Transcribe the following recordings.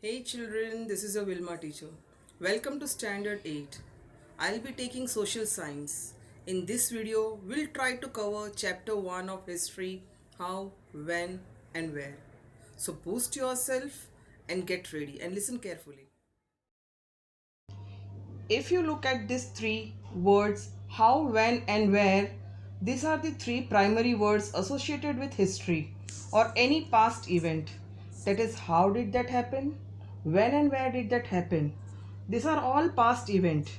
Hey children, this is a Wilma teacher. Welcome to Standard 8. I'll be taking social science. In this video, we'll try to cover chapter 1 of history, how, when and where. So boost yourself and get ready and listen carefully. If you look at these three words, how, when and where, these are the three primary words associated with history or any past event. That is, how did that happen? When and where did that happen? These are all past event.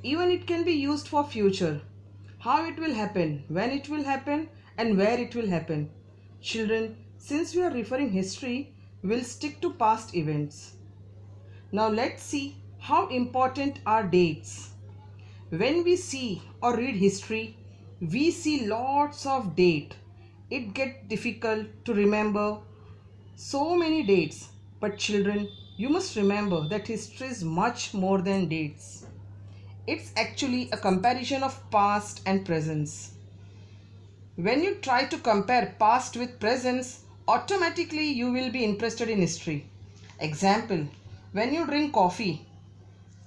Even it can be used for future. How it will happen, when it will happen and where it will happen. Children, since we are referring history, we'll stick to past events. Now let's see how important are dates. When we see or read history, we see lots of date. It gets difficult to remember so many dates. But children, you must remember that history is much more than dates. It's actually a comparison of past and present. When you try to compare past with present, automatically you will be interested in history. Example, when you drink coffee,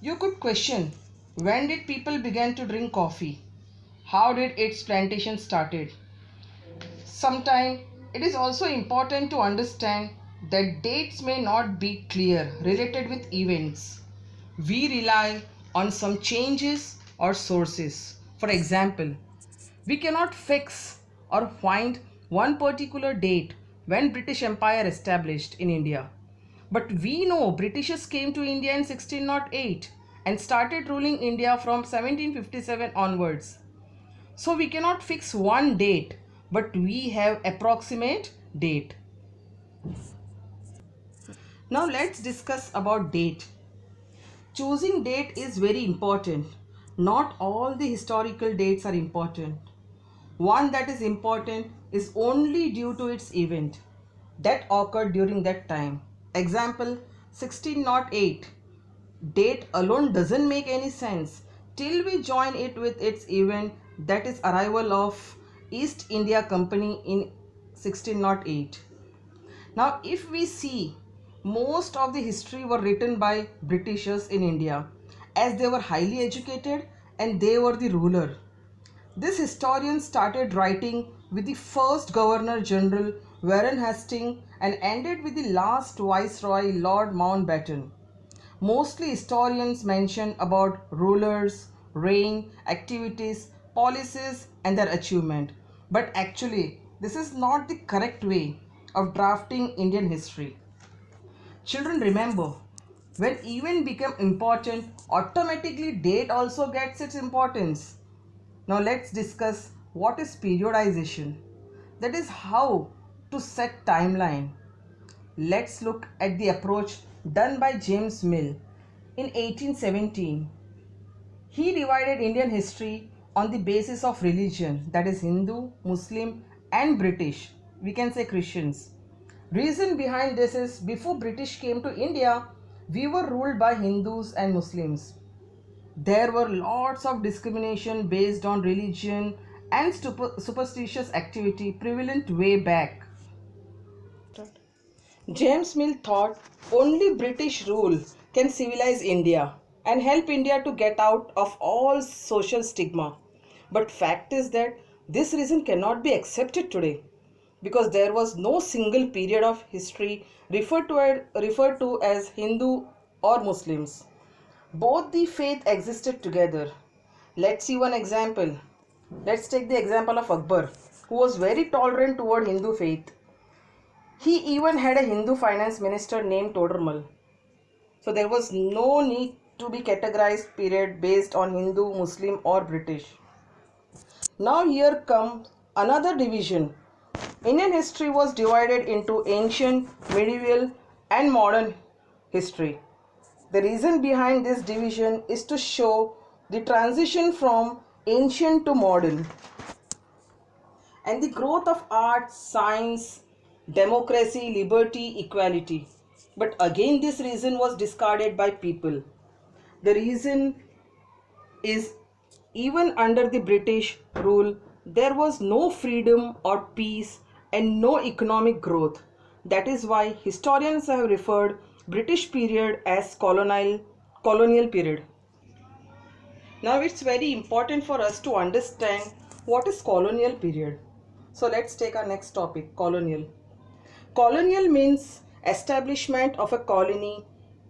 you could question, when did people begin to drink coffee? How did its plantation started? Sometimes it is also important to understand that dates may not be clear related with events. We rely on some changes or sources. For example, we cannot fix or find one particular date when British Empire established in India. But we know Britishers came to India in 1608 and started ruling India from 1757 onwards. So we cannot fix one date, but we have approximate date. Now let's discuss about date. Choosing date is very important. Not all the historical dates are important. One that is important is only due to its event that occurred during that time. Example, 1608. Date alone doesn't make any sense till we join it with its event, that is arrival of East India Company in 1608. Now if we see, most of the history were written by Britishers in India as they were highly educated and they were the ruler. This historian started writing with the first Governor General Warren Hastings and ended with the last Viceroy Lord Mountbatten. Mostly historians mention about rulers, reign, activities, policies and their achievement. But actually, this is not the correct way of drafting Indian history. Children, remember, when event become important, automatically date also gets its importance. Now let's discuss what is periodization. That is how to set timeline. Let's look at the approach done by James Mill in 1817. He divided Indian history on the basis of religion, that is Hindu, Muslim and British. We can say Christians. Reason behind this is before British came to India, we were ruled by Hindus and Muslims. There were lots of discrimination based on religion and superstitious activity prevalent way back. James Mill thought only British rule can civilize India and help India to get out of all social stigma. But fact is that this reason cannot be accepted today because there was no single period of history referred to as Hindu or Muslims. Both the faith existed together. Let's see one example. Let's take the example of Akbar, who was very tolerant toward Hindu faith. He even had a Hindu finance minister named Todarmal. So there was no need to be categorized period based on Hindu, Muslim or British. Now here comes another division. Indian history was divided into ancient, medieval and modern history. The reason behind this division is to show the transition from ancient to modern and the growth of art, science, democracy, liberty, equality. But again this reason was discarded by people. The reason is even under the British rule there was no freedom or peace and no economic growth. That is why historians have referred British period as colonial period. Now it's very important for us to understand what is colonial period. So let's take our next topic, colonial. Colonial means establishment of a colony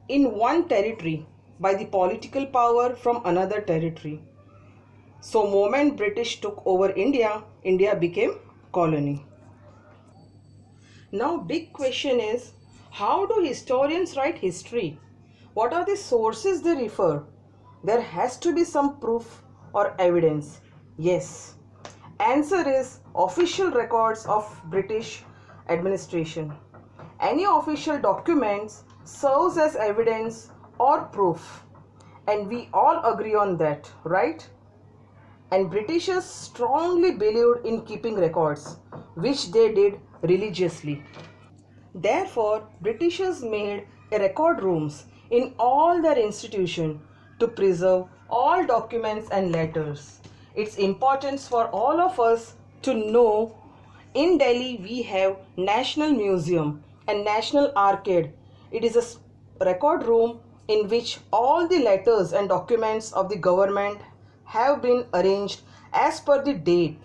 in one territory by the political power from another territory. So moment British took over India, India became colony. Now big question is, how do historians write history? What are the sources they refer? There has to be some proof or evidence. Yes. Answer is official records of British administration. Any official documents serves as evidence or proof. And we all agree on that, right? And Britishers strongly believed in keeping records, which they did religiously. Therefore, Britishers made a record rooms in all their institutions to preserve all documents and letters. It's important for all of us to know in Delhi we have National Museum and National Archive. It is a record room in which all the letters and documents of the government have been arranged as per the date.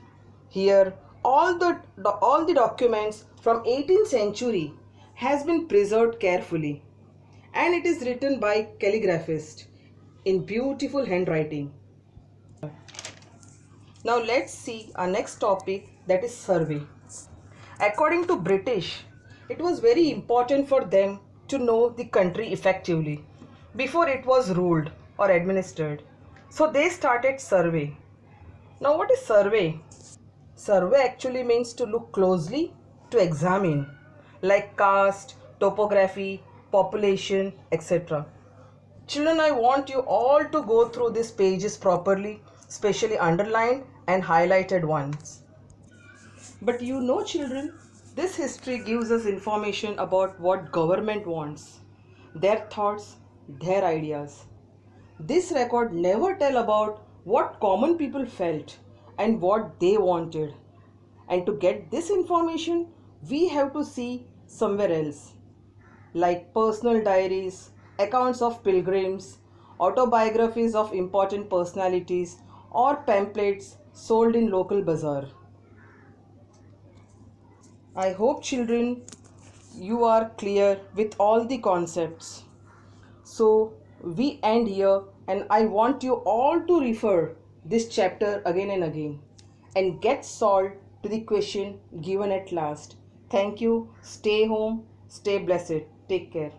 Here all the documents from 18th century has been preserved carefully, and it is written by calligraphist in beautiful handwriting. Now let's see our next topic, that is survey. According to British, it was very important for them to know the country effectively before it was ruled or administered. So they started survey. Now what is survey? Survey actually means to look closely, to examine, like caste, topography, population, etc. Children, I want you all to go through these pages properly, especially underlined and highlighted ones. But you know, children, this history gives us information about what government wants, their thoughts, their ideas. This record never tell about what common people felt and what they wanted. And to get this information, we have to see somewhere else, like personal diaries, accounts of pilgrims, autobiographies of important personalities, or pamphlets sold in local bazaar. I hope, children, you are clear with all the concepts. So we end here, and I want you all to refer this chapter again and again and get solved to the question given at last. Thank you. Stay home. Stay blessed. Take care.